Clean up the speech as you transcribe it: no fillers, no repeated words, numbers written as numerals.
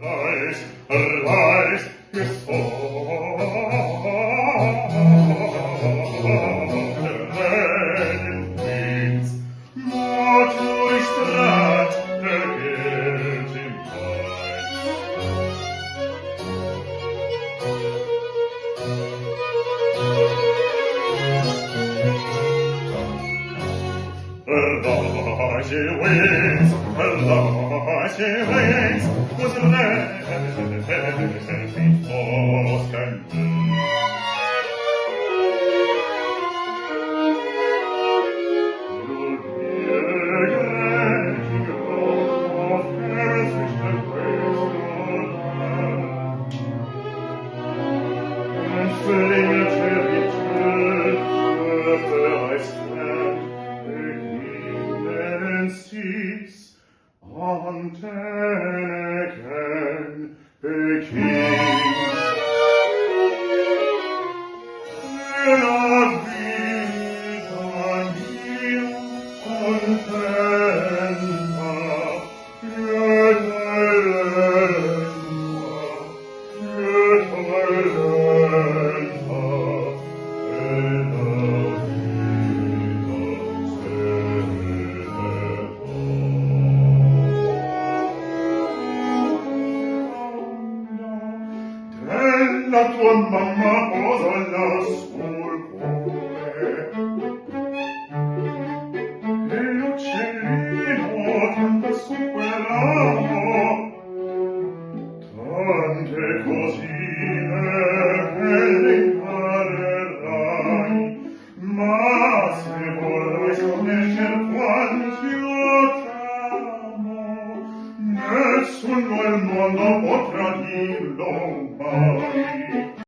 Arise, arise, che Prince, but you distract the guilty Arise, ye winds, arise, ye winds, was left before standing. La tua mamma posa lassù il cuore e l'uccellino canta su quel ramo tante cosine le imparerai, ma se vorrai conoscer quant'io t'amo, nessuno al mondo potrà dirlo mai.